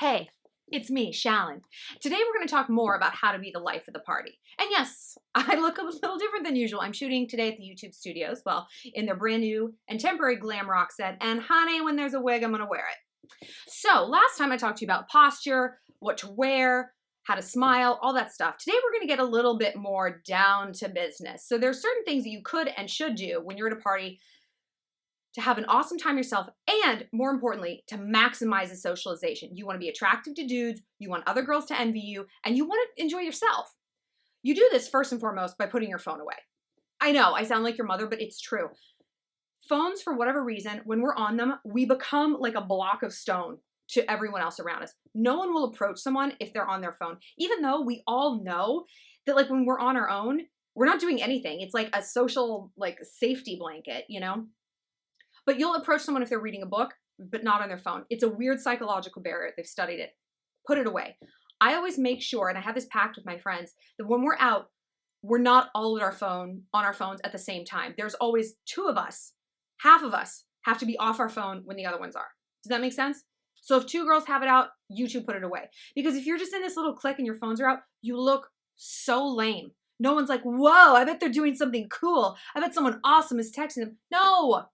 Hey, it's me, Shallon. Today we're going to talk more about how to be the life of the party. And yes, I look a little different than usual. I'm shooting today at the YouTube studios, well, in their brand new and temporary glam rock set. And honey, when there's a wig, I'm going to wear it. So last time I talked to you about posture, what to wear, how to smile, all that stuff. Today we're going to get a little bit more down to business. So there's certain things that you could and should do when you're at a party to have an awesome time yourself, and more importantly, to maximize the socialization. You want to be attractive to dudes, you want other girls to envy you, and you want to enjoy yourself. You do this first and foremost by putting your phone away. I know, I sound like your mother, but it's true. Phones, for whatever reason, when we're on them, we become like a block of stone to everyone else around us. No one will approach someone if they're on their phone, even though we all know that like when we're on our own, we're not doing anything. It's like a social like safety blanket, you know? But you'll approach someone if they're reading a book, but not on their phone. It's a weird psychological barrier. They've studied it. Put it away. I always make sure, and I have this pact with my friends, that when we're out, we're not all on our phones at the same time. There's always two of us. Half of us have to be off our phone when the other ones are. Does that make sense? So if two girls have it out, you two put it away. Because if you're just in this little clique and your phones are out, you look so lame. No one's like, whoa, I bet they're doing something cool. I bet someone awesome is texting them. No.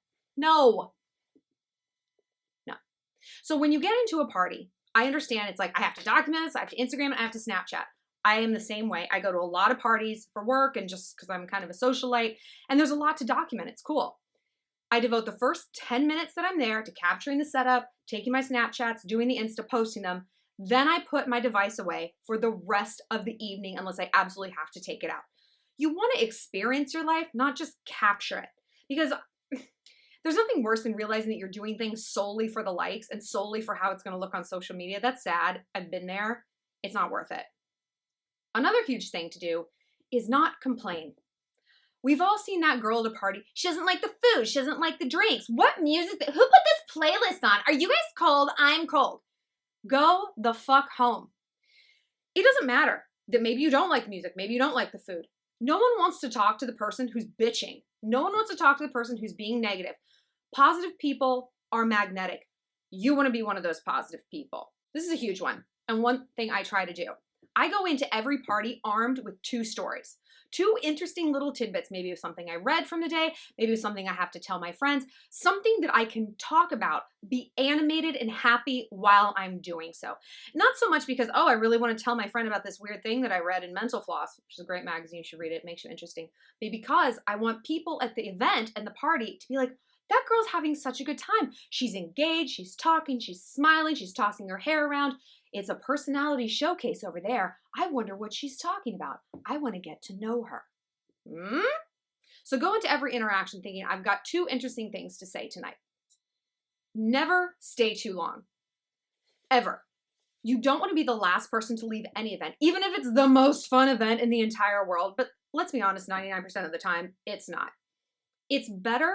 So when you get into a party, I understand it's like, I have to document this, I have to Instagram it, I have to Snapchat. I am the same way. I go to a lot of parties for work and just because I'm kind of a socialite, and there's a lot to document. It's cool. I devote the first 10 minutes that I'm there to capturing the setup, taking my Snapchats, doing the Insta, posting them. Then I put my device away for the rest of the evening unless I absolutely have to take it out. You want to experience your life, not just capture it. Because there's nothing worse than realizing that you're doing things solely for the likes and solely for how it's going to look on social media. That's sad. I've been there. It's not worth it. Another huge thing to do is not complain. We've all seen that girl at a party. She doesn't like the food. She doesn't like the drinks. What music? Who put this playlist on? Are you guys cold? I'm cold. Go the fuck home. It doesn't matter that maybe you don't like the music. Maybe you don't like the food. No one wants to talk to the person who's bitching. No one wants to talk to the person who's being negative. Positive people are magnetic. You want to be one of those positive people. This is a huge one. And one thing I try to do. I go into every party armed with two stories. Two interesting little tidbits. Maybe it was something I read from the day. Maybe it was something I have to tell my friends. Something that I can talk about, be animated and happy while I'm doing so. Not so much because, oh, I really want to tell my friend about this weird thing that I read in Mental Floss, which is a great magazine. You should read it. It makes you interesting. But because I want people at the event and the party to be like, that girl's having such a good time. She's engaged, she's talking, she's smiling, she's tossing her hair around. It's a personality showcase over there. I wonder what she's talking about. I want to get to know her. So go into every interaction thinking, I've got two interesting things to say tonight. Never stay too long. Ever. You don't want to be the last person to leave any event, even if it's the most fun event in the entire world. But let's be honest, 99% of the time, it's not. It's better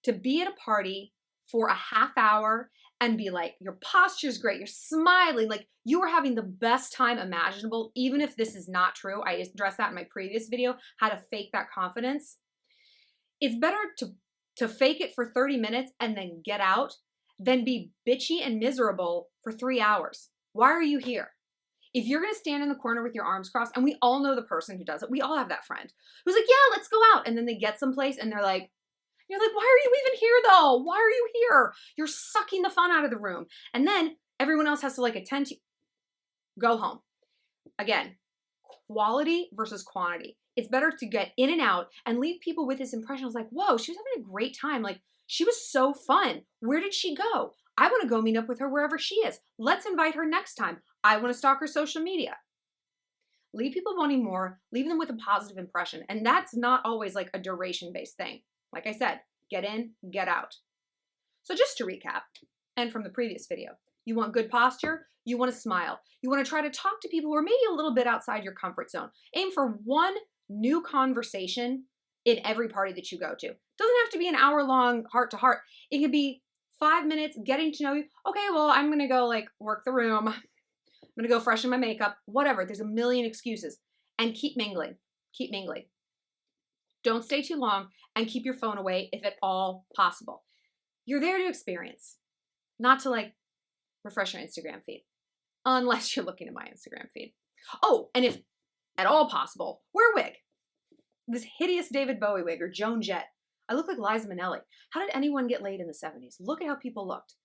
to be at a party for a half hour and be like, your posture's great, you're smiling, like you are having the best time imaginable, even if this is not true. I addressed that in my previous video, how to fake that confidence. It's better to fake it for 30 minutes and then get out than be bitchy and miserable for 3 hours. Why are you here? If you're gonna stand in the corner with your arms crossed, and we all know the person who does it, we all have that friend who's like, yeah, let's go out. And then they get someplace and they're like, you're like, why are you even here though? Why are you here? You're sucking the fun out of the room. And then everyone else has to like attend to you. Go home. Again, quality versus quantity. It's better to get in and out and leave people with this impression. I was like, whoa, she was having a great time. Like, she was so fun. Where did she go? I want to go meet up with her wherever she is. Let's invite her next time. I want to stalk her social media. Leave people wanting more. Leave them with a positive impression. And that's not always like a duration-based thing. Like I said, get in, get out. So just to recap, and from the previous video, you want good posture, you want to smile, you want to try to talk to people who are maybe a little bit outside your comfort zone. Aim for one new conversation in every party that you go to. Doesn't have to be an hour-long heart-to-heart. It could be 5 minutes getting to know you. Okay, well, I'm going to go like work the room. I'm going to go freshen my makeup, whatever. There's a million excuses. And keep mingling. Keep mingling. Don't stay too long and keep your phone away if at all possible. You're there to experience, not to like refresh your Instagram feed. unless you're looking at my Instagram feed. Oh, and if at all possible, wear a wig. This hideous David Bowie wig or Joan Jett. I look like Liza Minnelli. How did anyone get laid in the 70s? Look at how people looked.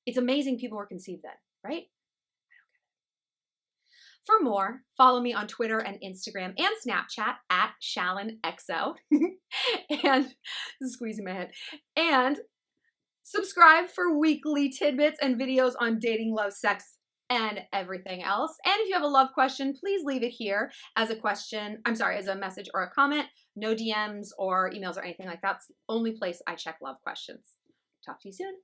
It's amazing people were conceived then, right? For more, follow me on Twitter and Instagram and Snapchat at ShallonXO. And squeezing my head. And subscribe for weekly tidbits and videos on dating, love, sex, and everything else. And if you have a love question, please leave it here as a as a message or a comment. No DMs or emails or anything like that. It's the only place I check love questions. Talk to you soon.